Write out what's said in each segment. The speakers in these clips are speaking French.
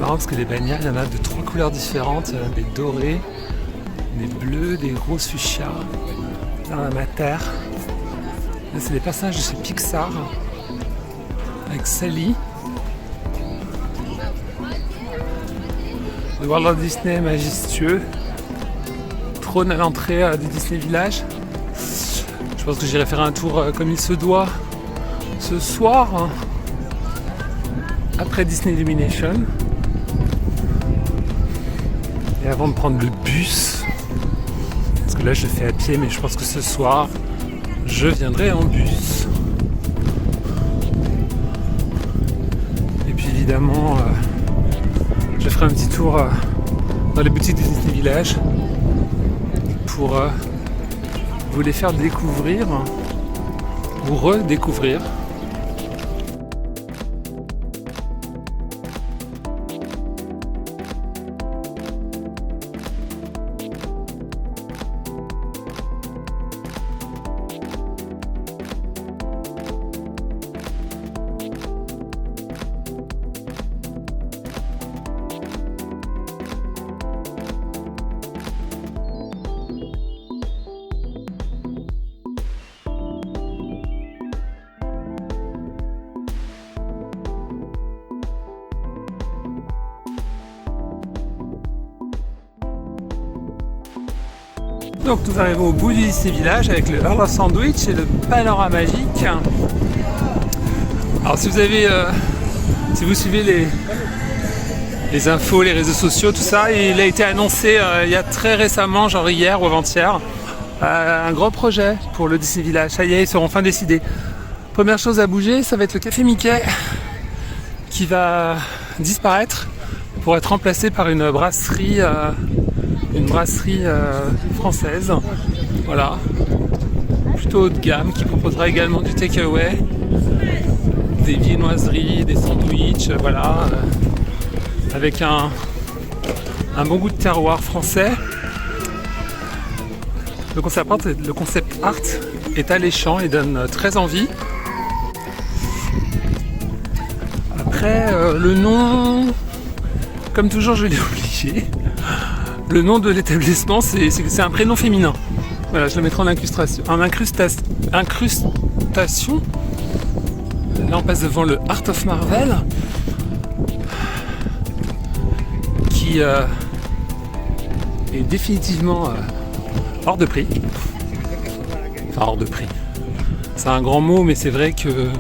marrant parce que les bannières, il y en a de 3 couleurs différentes. Il y en a des dorés, des bleus, des roses fuchsia. Là, on a ma terre. Là, c'est des personnages de chez Pixar. Avec Sally. Le Walt Disney majestueux. Trône à l'entrée du Disney Village. Je pense que j'irai faire un tour comme il se doit ce soir. Après Disney Illumination. Et avant de prendre le bus. Parce que là je le fais à pied, mais je pense que ce soir je viendrai en bus. Et puis évidemment je ferai un petit tour dans les boutiques du Disney Village pour vous les faire découvrir ou redécouvrir. Donc nous arrivons au bout du Disney Village avec le Earl of Sandwich et le panorama magique. Alors si vous suivez les infos, les réseaux sociaux, tout ça, il a été annoncé il y a très récemment, genre hier ou avant-hier, un gros projet pour le Disney Village. Ça y est, ils seront enfin décidés. Première chose à bouger, ça va être le Café Mickey qui va disparaître pour être remplacé par une brasserie française, voilà, plutôt haut de gamme, qui proposera également du takeaway, des viennoiseries, des sandwichs, voilà, avec un bon goût de terroir français. Le concept art est alléchant et donne très envie. Après, le nom, comme toujours, je l'ai oublié. Le nom de l'établissement, c'est un prénom féminin. Voilà, je le mettrai en incrustation. Là, on passe devant le Art of Marvel, qui est définitivement hors de prix. Enfin, hors de prix. C'est un grand mot, mais c'est vrai que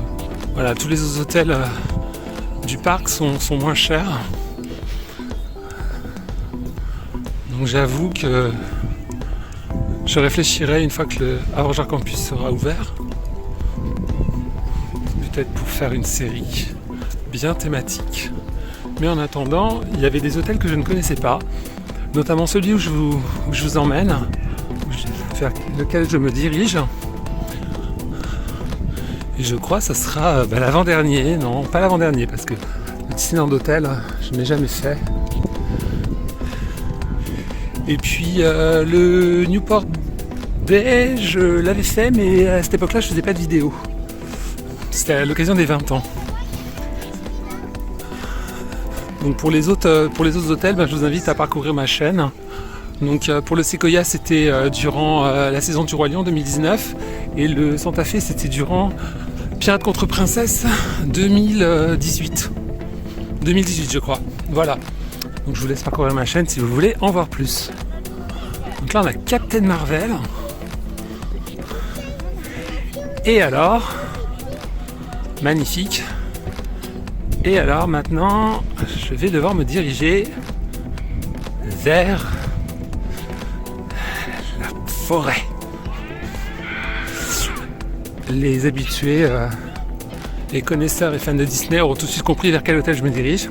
voilà, tous les autres hôtels du parc sont moins chers. Donc j'avoue que je réfléchirai une fois que le Havre Campus sera ouvert. Peut-être pour faire une série bien thématique. Mais en attendant, il y avait des hôtels que je ne connaissais pas. Notamment celui où je vous emmène, vers lequel je me dirige. Et je crois que ça sera l'avant-dernier. Non, pas l'avant-dernier, parce que le Disneyland d'hôtel, je ne l'ai jamais fait. Et puis le Newport Bay, je l'avais fait, mais à cette époque-là, je faisais pas de vidéo. C'était à l'occasion des 20 ans. Donc pour les autres hôtels, je vous invite à parcourir ma chaîne. Donc pour le Sequoia, c'était durant la saison du Roi Lion 2019. Et le Santa Fe, c'était durant Pirate contre Princesse 2018. 2018, je crois. Voilà. Donc je vous laisse parcourir ma chaîne si vous voulez en voir plus. Donc là on a Captain Marvel. Et alors, magnifique. Et alors maintenant, je vais devoir me diriger vers la forêt. Les habitués, les connaisseurs et fans de Disney auront tout de suite compris vers quel hôtel je me dirige.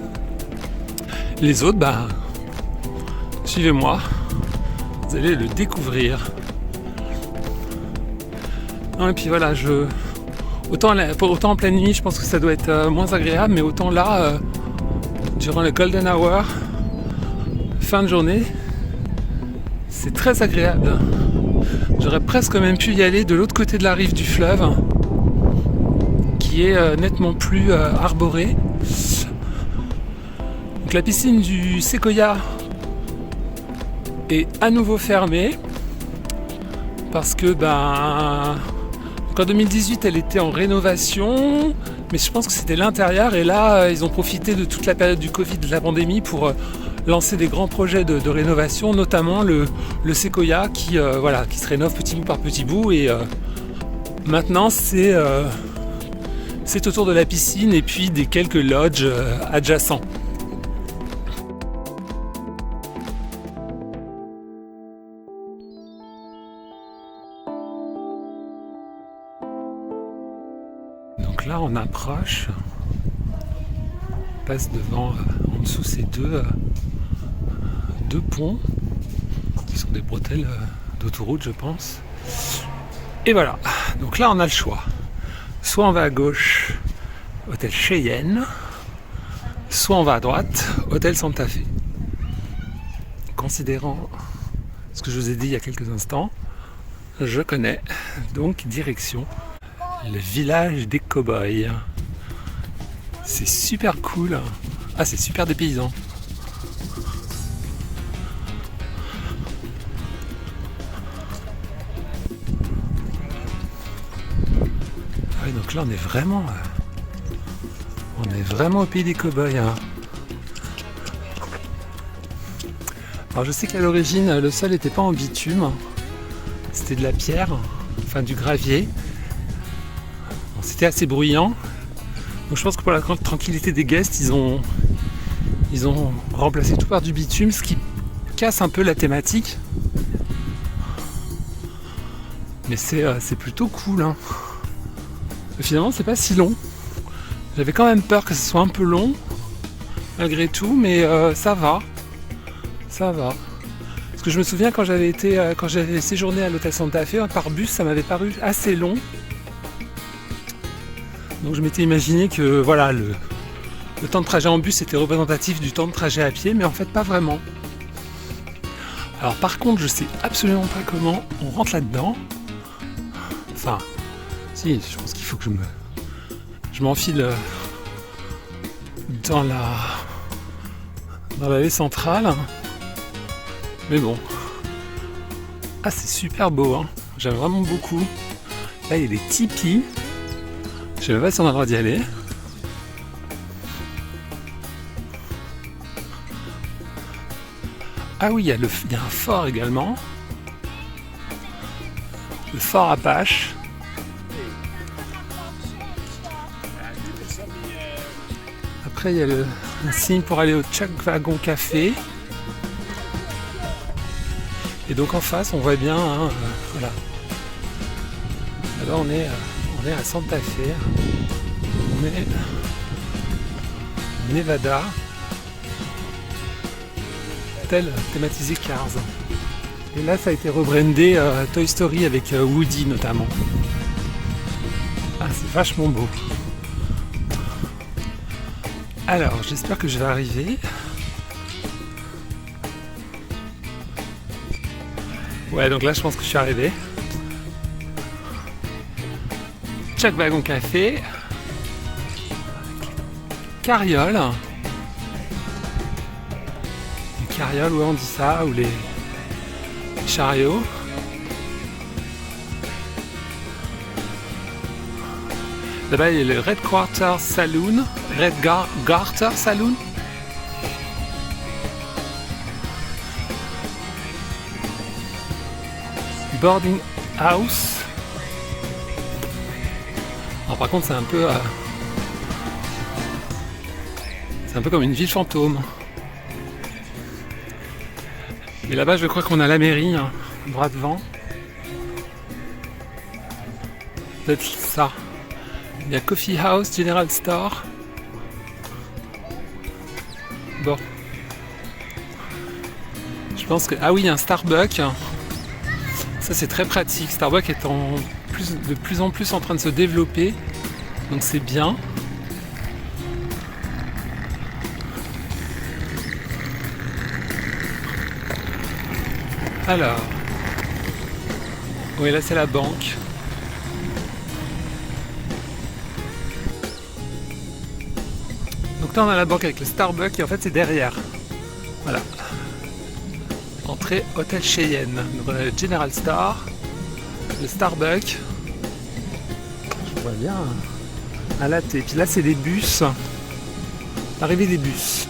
Les autres, suivez-moi, vous allez le découvrir. Non, et puis voilà, autant en pleine nuit, je pense que ça doit être moins agréable, mais autant là, durant le golden hour, fin de journée, c'est très agréable. J'aurais presque même pu y aller de l'autre côté de la rive du fleuve, qui est nettement plus arborée. Donc la piscine du Sequoia est à nouveau fermée parce que en 2018 elle était en rénovation, mais je pense que c'était l'intérieur et là ils ont profité de toute la période du Covid, de la pandémie pour lancer des grands projets de rénovation, notamment le Sequoia qui se rénove petit bout par petit bout et maintenant c'est autour de la piscine et puis des quelques lodges adjacents. Donc là on approche, on passe devant, en dessous ces deux ponts qui sont des bretelles d'autoroute je pense. Et voilà, donc là on a le choix. Soit on va à gauche, hôtel Cheyenne, soit on va à droite, hôtel Santa Fe. Considérant ce que je vous ai dit il y a quelques instants, je connais, donc direction le village des cow-boys. C'est super cool. Ah, c'est super dépaysant. Ah, donc là on est vraiment au pays des cow-boys. Hein. Alors je sais qu'à l'origine le sol n'était pas en bitume, c'était de la pierre, enfin du gravier. Bon, c'était assez bruyant. Donc je pense que pour la tranquillité des guests, ils ont remplacé tout par du bitume, ce qui casse un peu la thématique. Mais c'est plutôt cool. Hein. Finalement, c'est pas si long. J'avais quand même peur que ce soit un peu long, malgré tout, mais ça va. Ça va. Parce que je me souviens quand j'avais séjourné à l'hôtel Santa Fe, par bus, ça m'avait paru assez long. Donc je m'étais imaginé que voilà, le temps de trajet en bus était représentatif du temps de trajet à pied, mais en fait pas vraiment. Alors par contre, je sais absolument pas comment on rentre là-dedans. Enfin, si, je pense qu'il faut que je m'enfile dans l'allée centrale. Mais bon. Ah, c'est super beau, hein. J'aime vraiment beaucoup. Là, il y a des tipis. Je sais même pas si on a le droit d'y aller. Ah oui, il y a un fort également. Le fort Apache. Après, il y a un signe pour aller au Chuck Wagon Café. Et donc en face, on voit bien, hein, voilà. Là, on est à Santa Fe. On est au Nevada. Hôtel thématisé Cars. Et là, ça a été rebrandé Toy Story avec Woody notamment. Ah, c'est vachement beau. Alors, j'espère que je vais arriver. Ouais, donc là, je pense que je suis arrivé. Chuck Wagon Café. Carriole. Les carrioles, ouais, on dit ça, ou les chariots. Là-bas, il y a le Red Quarter Saloon. Red Garter Saloon. Boarding House. Alors par contre, c'est un peu comme une ville fantôme. Et là-bas, je crois qu'on a la mairie, hein, droit devant. Peut-être ça. Il y a Coffee House, General Store. Bon. Je pense que... Ah oui, il y a un Starbucks. Ça, c'est très pratique. Starbucks est de plus en plus en train de se développer. Donc c'est bien. Alors. Oui, là, c'est la banque. Donc Donc là on a la banque avec le Starbucks et en fait c'est derrière. Voilà. Entrée Hôtel Cheyenne. Donc on a le General Star, le Starbucks. Je vois bien un latte. Et puis là c'est des bus. L'arrivée des bus.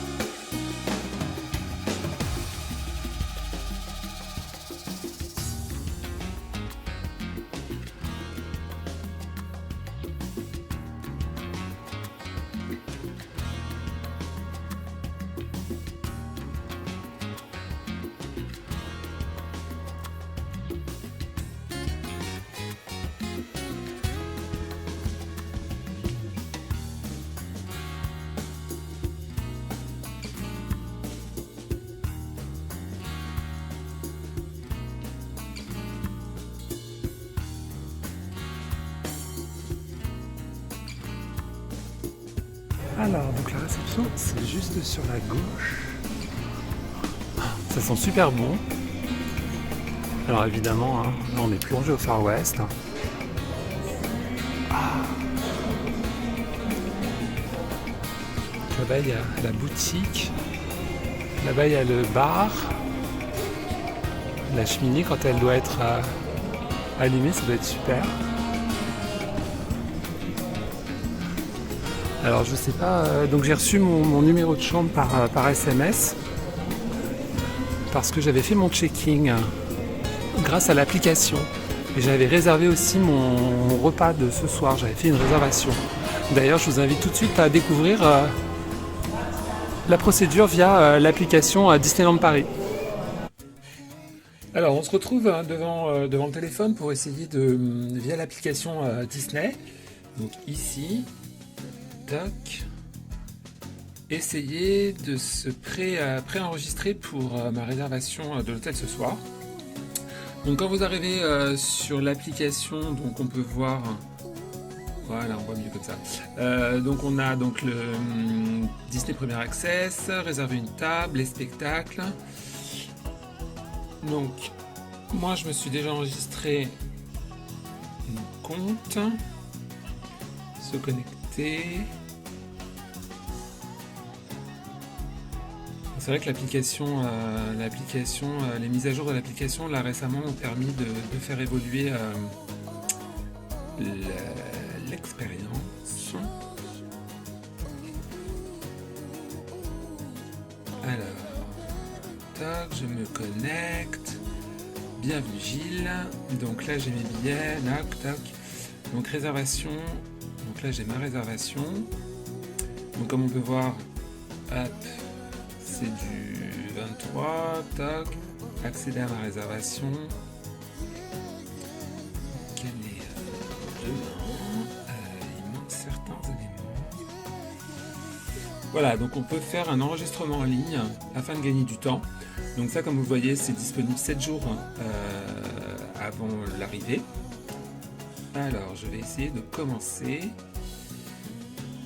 Alors, donc la réception, c'est juste sur la gauche. Ça sent super bon. Alors évidemment, hein, là on est plongé au Far West. Là-bas il y a la boutique. Là-bas il y a le bar. La cheminée quand elle doit être allumée, ça doit être super. Alors je sais pas, donc j'ai reçu mon numéro de chambre par SMS parce que j'avais fait mon check-in grâce à l'application et j'avais réservé aussi mon repas de ce soir, j'avais fait une réservation. D'ailleurs je vous invite tout de suite à découvrir la procédure via l'application Disneyland Paris. Alors on se retrouve devant le téléphone pour essayer via l'application Disney, donc ici. Tac. Essayer de se pré-enregistrer pour ma réservation de l'hôtel ce soir. Donc quand vous arrivez sur l'application, donc on peut voir, voilà, on voit mieux comme ça. Donc on a donc le Disney Premier Access, réserver une table, les spectacles. Donc moi je me suis déjà enregistré mon compte, se connecter. C'est vrai que l'application, les mises à jour de l'application, là récemment, ont permis de faire évoluer l'expérience. Alors, tac, je me connecte. Bienvenue Gilles. Donc là j'ai mes billets, tac, tac. Donc réservation. Donc là j'ai ma réservation. Donc comme on peut voir, hop. C'est du 23, tac, accéder à ma réservation. Quel est demain il manque certains éléments. Voilà, donc on peut faire un enregistrement en ligne afin de gagner du temps. Donc ça, comme vous voyez, c'est disponible 7 jours avant l'arrivée. Alors, je vais essayer de commencer.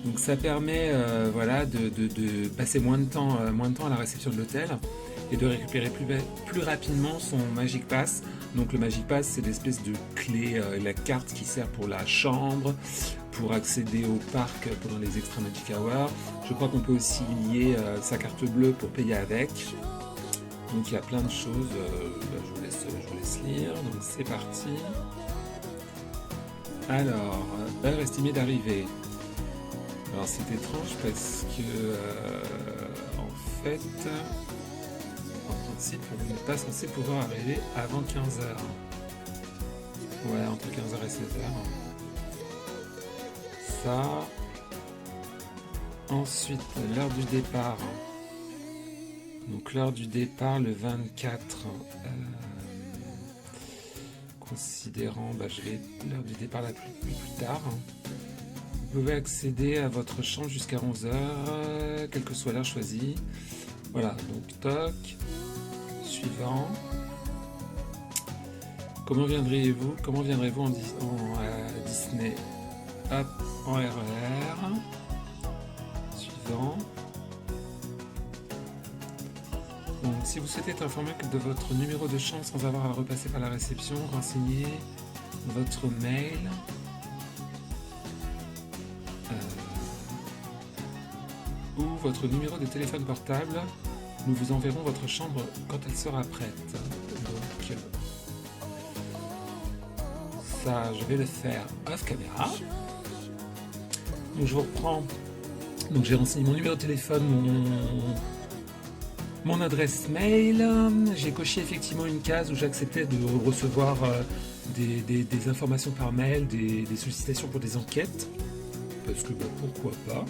Donc ça permet voilà, de passer moins de temps à la réception de l'hôtel et de récupérer plus rapidement son Magic Pass. Donc le Magic Pass, c'est l'espèce de clé, la carte qui sert pour la chambre, pour accéder au parc pendant les Extra Magic Hours. Je crois qu'on peut aussi lier sa carte bleue pour payer avec. Donc il y a plein de choses, je vous laisse lire. Donc c'est parti. Alors, heure estimée d'arrivée. Alors c'est étrange parce que en fait, en principe, on n'est pas censé pouvoir arriver avant 15h. Ouais, entre 15h et 16h. Ça. Ensuite, l'heure du départ. Donc l'heure du départ, le 24. Considérant, je vais l'heure du départ la plus tard. Vous pouvez accéder à votre chambre jusqu'à 11h, quelle que soit l'heure choisie. Voilà, donc toc. Suivant. Comment viendrez-vous en Disney? Hop, en RER. Suivant. Donc, si vous souhaitez être informé de votre numéro de chambre sans avoir à repasser par la réception, renseignez votre mail. Ou votre numéro de téléphone portable. Nous vous enverrons votre chambre quand elle sera prête. Donc, ça, je vais le faire off caméra. Donc, je reprends. Donc, j'ai renseigné mon numéro de téléphone, mon adresse mail. J'ai coché effectivement une case où j'acceptais de recevoir des informations par mail, des sollicitations pour des enquêtes. Parce que pourquoi pas.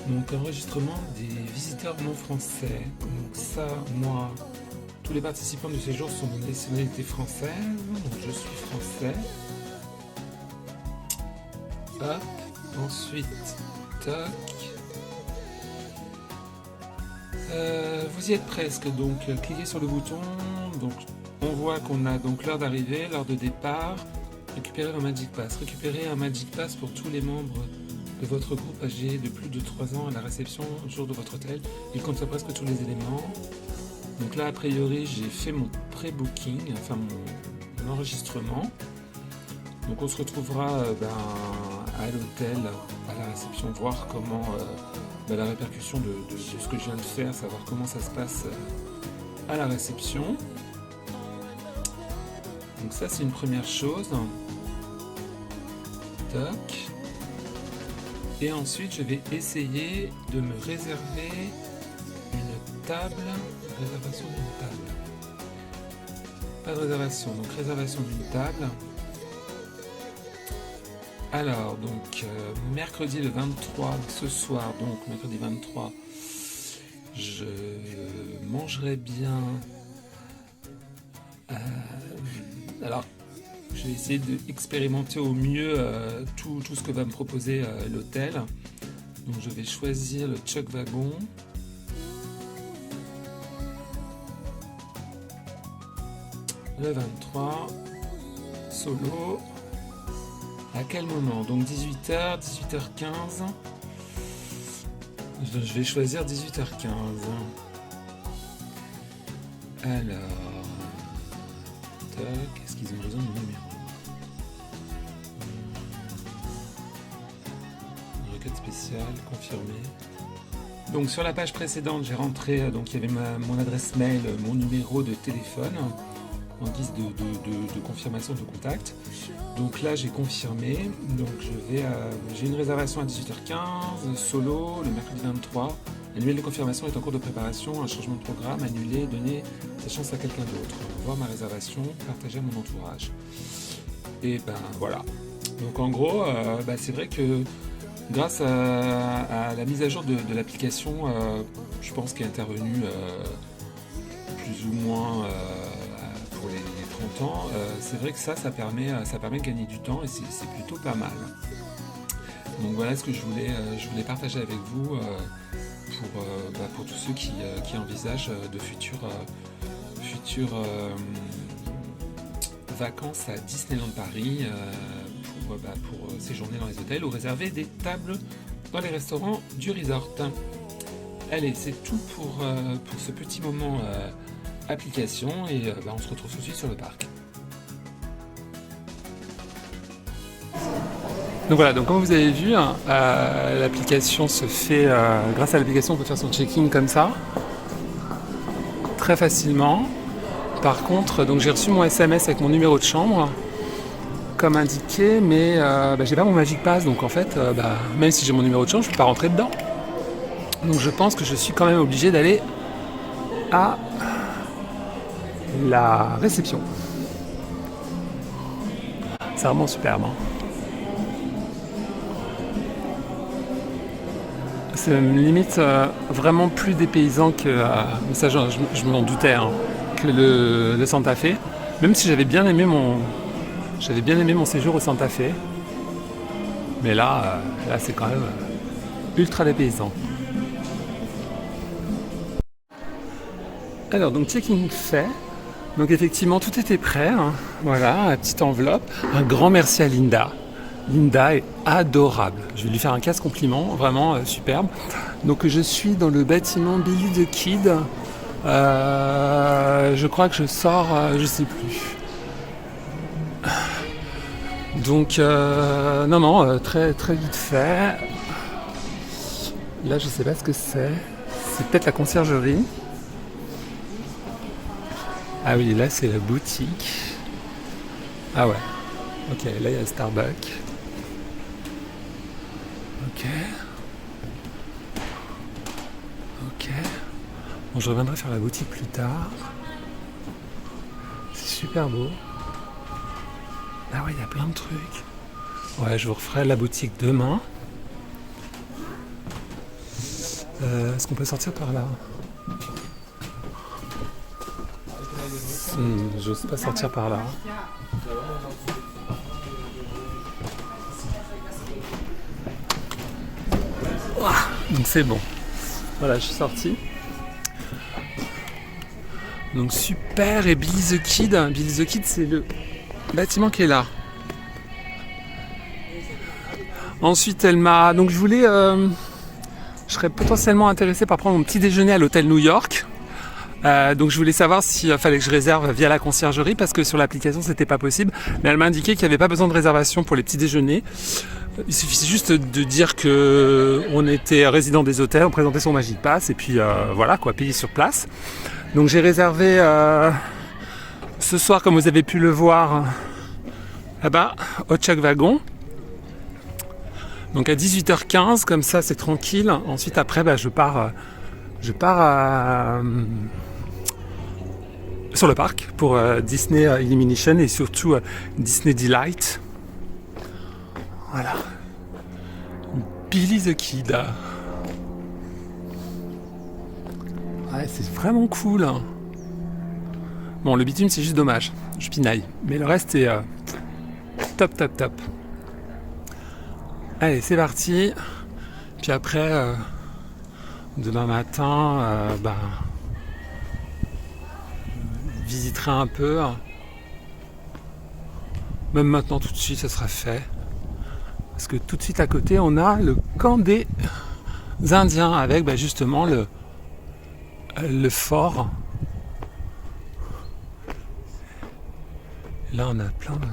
Donc enregistrement des visiteurs non français. Donc ça, moi, tous les participants du séjour sont de nationalité française. Donc je suis français. Hop. Ensuite, toc. Vous y êtes presque. Donc cliquez sur le bouton. Donc on voit qu'on a donc l'heure d'arrivée, l'heure de départ. Récupérer un Magic Pass. Récupérer un Magic Pass pour tous les membres de votre groupe âgé de plus de 3 ans à la réception au jour de votre hôtel. Il contient presque tous les éléments. Donc là, a priori, j'ai fait mon pré-booking, enfin mon enregistrement. Donc on se retrouvera à l'hôtel, à la réception, voir comment la répercussion de ce que je viens de faire, savoir comment ça se passe à la réception. Donc ça, c'est une première chose. Toc. Et ensuite, je vais essayer de me réserver une table. Réservation d'une table. Pas de réservation, donc réservation d'une table. Alors, donc, mercredi le 23, ce soir, donc, mercredi 23, je mangerai bien. Alors, je vais essayer d'expérimenter au mieux tout ce que va me proposer l'hôtel. Donc je vais choisir le Chuck Wagon. Le 23, solo. À quel moment? Donc 18h, 18h15. Je vais choisir 18h15. Alors... Est-ce qu'ils ont besoin de mon numéro? Requête spéciale, confirmée. Donc sur la page précédente, j'ai rentré, donc il y avait mon adresse mail, mon numéro de téléphone, en guise de confirmation de contact. Donc là, j'ai confirmé. Donc j'ai une réservation à 18h15, solo, le mercredi 23. L'annuel de confirmation est en cours de préparation, un changement de programme, annulé, donner sa chance à quelqu'un d'autre. Voir ma réservation, partager à mon entourage. Et voilà. Donc en gros, c'est vrai que grâce à la mise à jour de l'application, je pense qu'elle est intervenue plus ou moins pour les 30 ans, c'est vrai que ça permet de gagner du temps et c'est plutôt pas mal. Donc voilà ce que je voulais partager avec vous. Pour tous ceux qui envisagent de futures vacances à Disneyland Paris pour séjourner dans les hôtels ou réserver des tables dans les restaurants du resort. Allez, c'est tout pour ce petit moment application et on se retrouve tout de suite sur le parc. Donc voilà, donc comme vous avez vu, l'application se fait, grâce à l'application on peut faire son check-in comme ça, très facilement. Par contre, donc j'ai reçu mon SMS avec mon numéro de chambre, comme indiqué, mais j'ai pas mon Magic Pass, donc en fait, même si j'ai mon numéro de chambre, je peux pas rentrer dedans. Donc je pense que je suis quand même obligé d'aller à la réception. C'est vraiment superbe, hein. C'est limite vraiment plus dépaysant que, ça je m'en doutais, hein, que le Santa Fe. Même si j'avais bien aimé mon séjour au Santa Fe. Mais là c'est quand même ultra dépaysant. Alors donc check-in fait. Donc effectivement tout était prêt, hein. Voilà, la petite enveloppe. Un grand merci à Linda. Linda est adorable. Je vais lui faire un casse compliment, vraiment superbe. Donc je suis dans le bâtiment Billy the Kid. Je crois que je sors, je sais plus. Donc non, très très vite fait. Là, je sais pas ce que c'est. C'est peut-être la conciergerie. Ah oui, là, c'est la boutique. Ah ouais. Ok, là, il y a le Starbucks. Ok. Ok. Bon, je reviendrai faire la boutique plus tard. C'est super beau. Ah ouais, il y a plein de trucs. Ouais, je vous referai la boutique demain. Est-ce qu'on peut sortir par là? Je sais pas sortir par là. Donc c'est bon. Voilà, je suis sorti. Donc super, et Billy the Kid. Billy the Kid, c'est le bâtiment qui est là. Ensuite, elle m'a... Donc je voulais... Je serais potentiellement intéressé par prendre mon petit déjeuner à l'hôtel New York. Donc je voulais savoir s'il fallait que je réserve via la conciergerie parce que sur l'application c'était pas possible. Mais elle m'a indiqué qu'il n'y avait pas besoin de réservation pour les petits déjeuners. Il suffisait juste de dire qu'on était résident des hôtels, on présentait son Magic Pass et puis voilà quoi, payer sur place. Donc j'ai réservé ce soir, comme vous avez pu le voir, là-bas, au Chuck Wagon. Donc à 18h15, comme ça c'est tranquille. Ensuite après je pars sur le parc pour Disney Illumination et surtout Disney Delight. Voilà. Billy the Kid. Ouais, c'est vraiment cool. Hein. Bon, le bitume c'est juste dommage. Je pinaille. Mais le reste c'est top, top, top. Allez, c'est parti. Puis après, demain matin, visiterai un peu. Même maintenant, tout de suite, ça sera fait. Parce que tout de suite à côté, on a le camp des Indiens avec justement le fort. Là, on a plein de...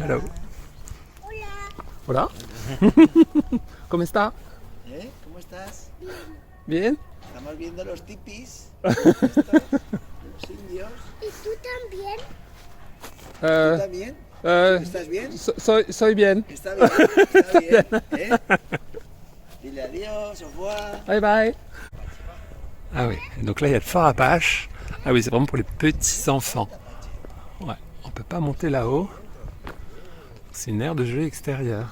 Hello. Hola. ¿Cómo está? ¿Cómo estás? Bien. Estamos viendo los tipis. Estos, los indios. ¿Y tú también? ¿Tú también? ¿Estás bien? Soy bien. Está bien, está bien. Dile adiós, au revoir. Bye bye. Ah oui, donc là il y a le fort Apache. Ah oui, c'est vraiment pour les petits enfants. Ouais, on peut pas monter là-haut. C'est une aire de jeu extérieure.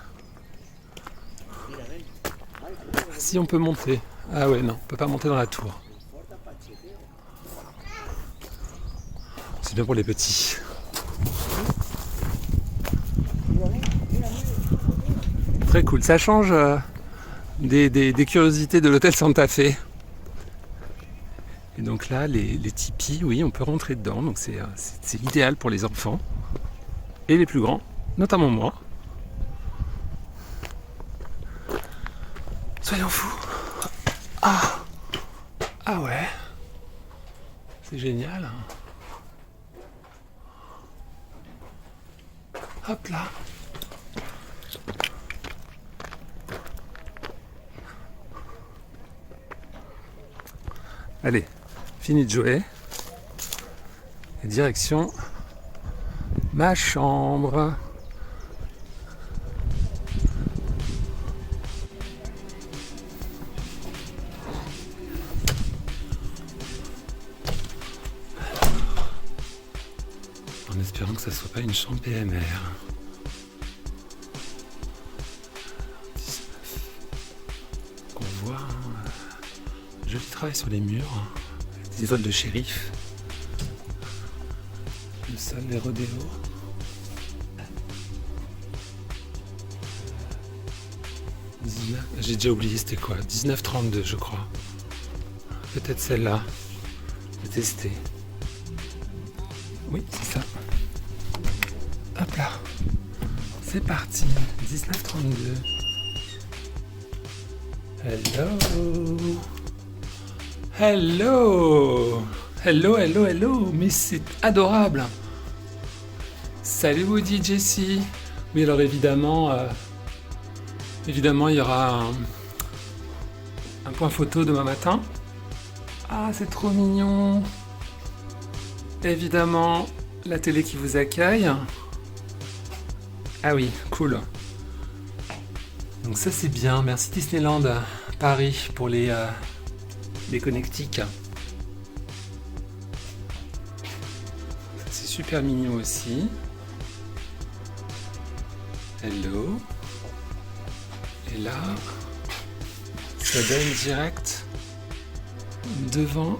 Si on peut monter. Ah ouais, non, on peut pas monter dans la tour. C'est bien pour les petits. Très cool, ça change des curiosités de l'hôtel Santa Fe. Et donc là, les tipis, oui, on peut rentrer dedans. Donc c'est idéal pour les enfants et les plus grands. Notamment moi. Soyons fous. Ah ouais. C'est génial. Hop là. Allez, fini de jouer. Et direction ma chambre. En espérant que ça soit pas une chambre PMR. 19. Qu'on voit joli travail sur les murs. Des étoiles de shérif. Le sol des rodéos. J'ai déjà oublié c'était quoi. 1932 je crois. Peut-être celle-là. J'ai testé. Oui, c'est ça. Hop là. C'est parti. 1932. Hello. Hello. Hello, hello, hello. Mais c'est adorable. Salut Woody, Jessie. Oui, alors évidemment, Évidemment, il y aura un point photo demain matin. Ah, c'est trop mignon. Évidemment, la télé qui vous accueille. Ah oui, cool. Donc ça c'est bien. Merci Disneyland Paris pour les connectiques. Ça, c'est super mignon aussi. Hello. Et là, ça donne direct devant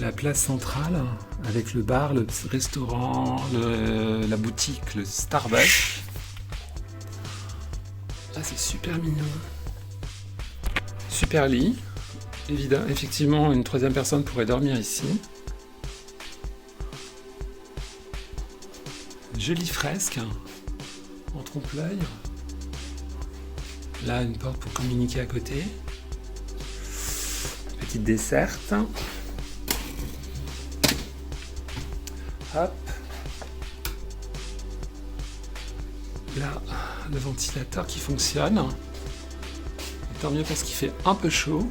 la place centrale avec le bar, le restaurant, la boutique, le Starbucks. Ah, c'est super mignon. Super lit. Évidemment, effectivement, une troisième personne pourrait dormir ici. Jolie fresque en trompe-l'œil. Là, une porte pour communiquer à côté. Petite desserte. Hop. Là, le ventilateur qui fonctionne. Et tant mieux parce qu'il fait un peu chaud.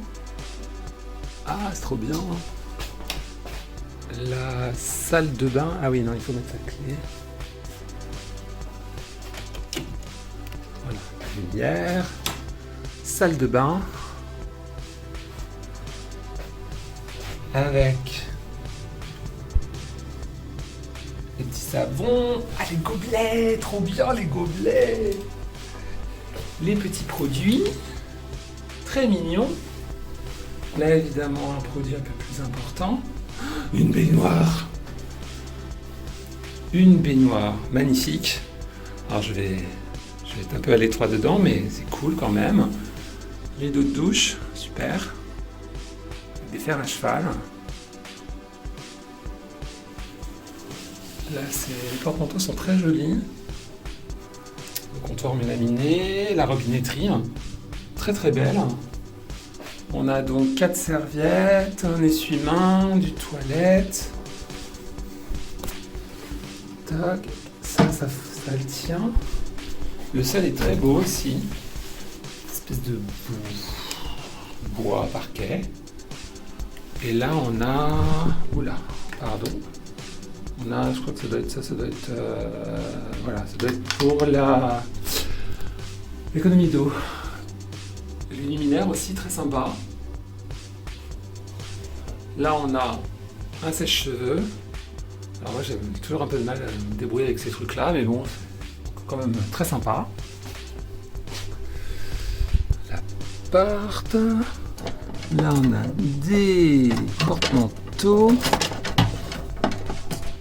Ah, c'est trop bien. La salle de bain. Ah oui, non, il faut mettre sa clé. Voilà, lumière. Salle de bain. Avec les petits savons. Ah, les gobelets, trop bien les gobelets. Les petits produits, très mignons. Là, évidemment, un produit un peu plus important. Une baignoire. Une baignoire magnifique. Alors, je vais être un peu à l'étroit dedans, mais c'est cool quand même. Les dos de douche, super. Des fers à cheval. Là, les porte-manteaux sont très jolis. Le comptoir mélaminé, la robinetterie, très très belle. On a donc 4 serviettes, un essuie-main, du toilette. Tac, ça le tient. Le sol est très beau aussi. Une espèce de bois parquet. Et là, on a... Oula, pardon. On a, je crois que ça doit être... voilà, ça doit être pour l'économie d'eau. Les luminaires aussi, très sympa. Là, on a un sèche-cheveux. Alors moi, j'ai toujours un peu de mal à me débrouiller avec ces trucs-là, mais bon, c'est quand même très sympa. La porte. Là, on a des porte-manteaux.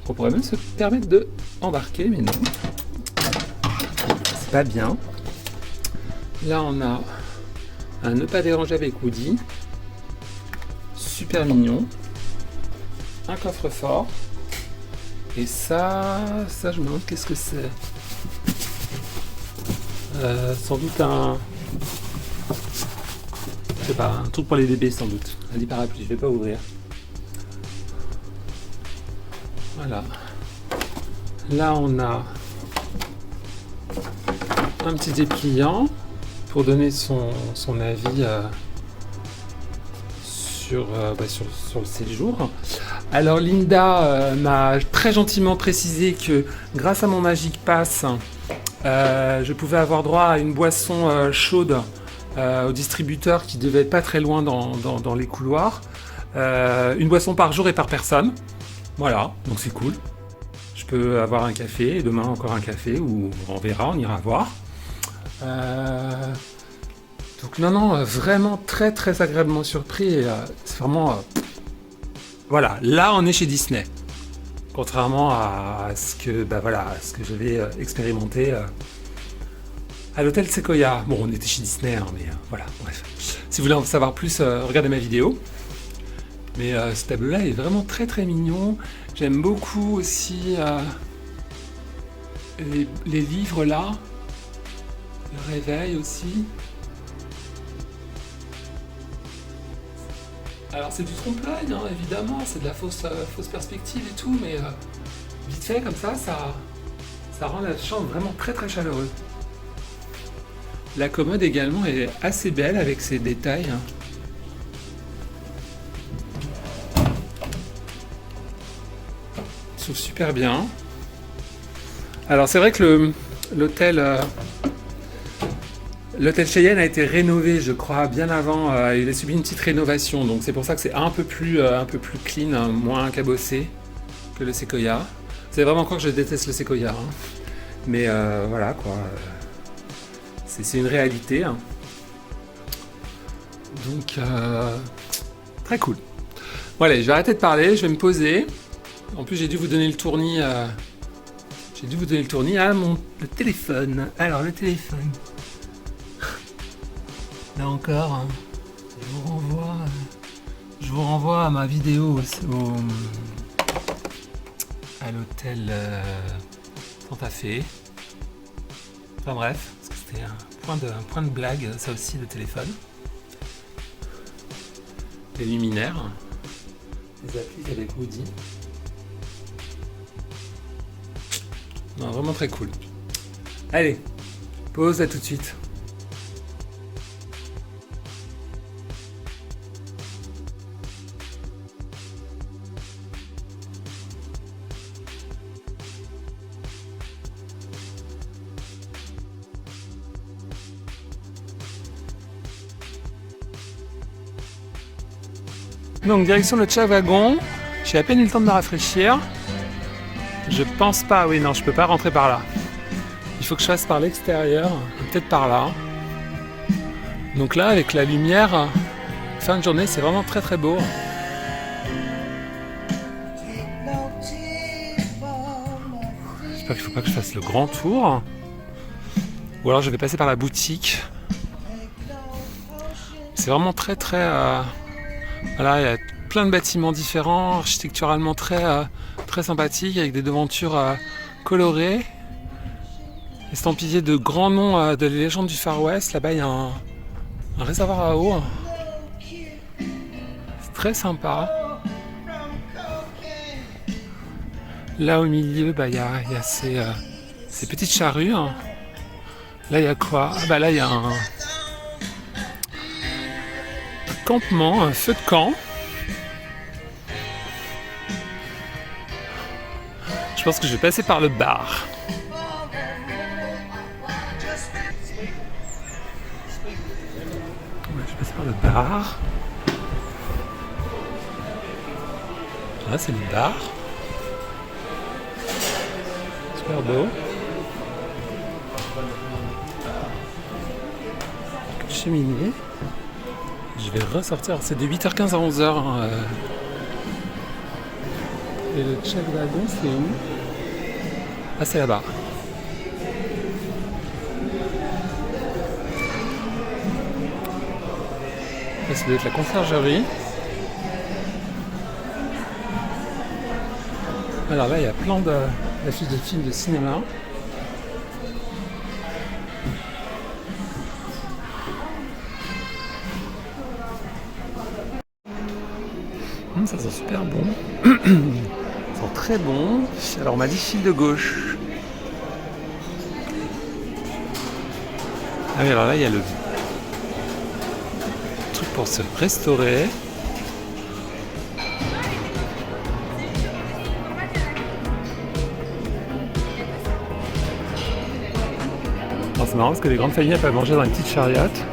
On pourrait même se permettre de embarquer, mais non. C'est pas bien. Là, on a un ne pas déranger avec Woody. Super mignon. Un coffre-fort. Et ça, je me demande qu'est-ce que c'est. Sans doute je sais pas, un truc pour les bébés sans doute. Un lit parapluie, je vais pas ouvrir. Voilà. Là, on a un petit dépliant pour donner son avis sur le séjour. Alors, Linda m'a très gentiment précisé que grâce à mon Magic Pass, je pouvais avoir droit à une boisson chaude au distributeur qui devait être pas très loin dans les couloirs. Une boisson par jour et par personne. Voilà, donc c'est cool. Je peux avoir un café, et demain encore un café, ou on verra, on ira voir. Donc non, vraiment très très agréablement surpris. C'est vraiment... voilà, là on est chez Disney. Contrairement à ce que j'avais expérimenté à l'hôtel Sequoia. Bon, on était chez Disney, hein, mais voilà, bref. Si vous voulez en savoir plus, regardez ma vidéo. Mais ce tableau-là est vraiment très très mignon. J'aime beaucoup aussi les livres là. Le réveil aussi. Alors c'est du trompe-l'œil, hein, évidemment, c'est de la fausse perspective et tout, mais vite fait comme ça Ça rend la chambre vraiment très très chaleureuse. La commode également est assez belle avec ses détails. Il s'ouvre super bien. Alors c'est vrai que l'hôtel Cheyenne a été rénové, je crois, bien avant. Il a subi une petite rénovation, donc c'est pour ça que c'est un peu plus clean, hein, moins cabossé que le Sequoia. C'est vraiment quoi que je déteste le Sequoia, hein. Mais voilà quoi. C'est une réalité. Hein. Donc très cool. Bon allez, je vais arrêter de parler, je vais me poser. En plus j'ai dû vous donner le tournis. J'ai dû vous donner le tournis à le téléphone. Alors le téléphone. Là encore, hein, je vous renvoie à ma vidéo à l'hôtel Santa Fe. Enfin bref, parce que c'était un point de blague, ça aussi, le téléphone. Les luminaires. Les applis avec Woody. Non, vraiment très cool. Allez, pause, à tout de suite. Donc direction le Tchavagon, j'ai à peine eu le temps de me rafraîchir. Je pense pas, oui non, je peux pas rentrer par là. Il faut que je fasse par l'extérieur, peut-être par là. Donc là, avec la lumière, fin de journée, c'est vraiment très très beau. J'espère qu'il ne faut pas que je fasse le grand tour. Ou alors je vais passer par la boutique. C'est vraiment très très... Voilà, il y a plein de bâtiments différents, architecturalement très sympathiques, avec des devantures colorées, estampillées de grands noms de légendes du Far West. Là-bas, il y a un réservoir à eau. C'est très sympa. Là, au milieu, il y a ces petites charrues. Là, il y a quoi? Ah bah là, il y a un campement, un feu de camp. Je pense que je vais passer par le bar. Ouais, je vais passer par le bar. Là, c'est le bar. Super beau. Cheminée. Je vais ressortir. C'est de 8h15 à 11h. Et le Tchavagon, c'est où? Ah, c'est là-bas. Là, ça doit être la conciergerie. Alors là, il y a plein d'affiches de films de cinéma. Ça sent super bon. Ça sent très bon. Alors on m'a dit fil de gauche. Ah oui, alors là il y a le truc pour se restaurer. C'est marrant parce que les grandes familles peuvent manger dans une petite chariote.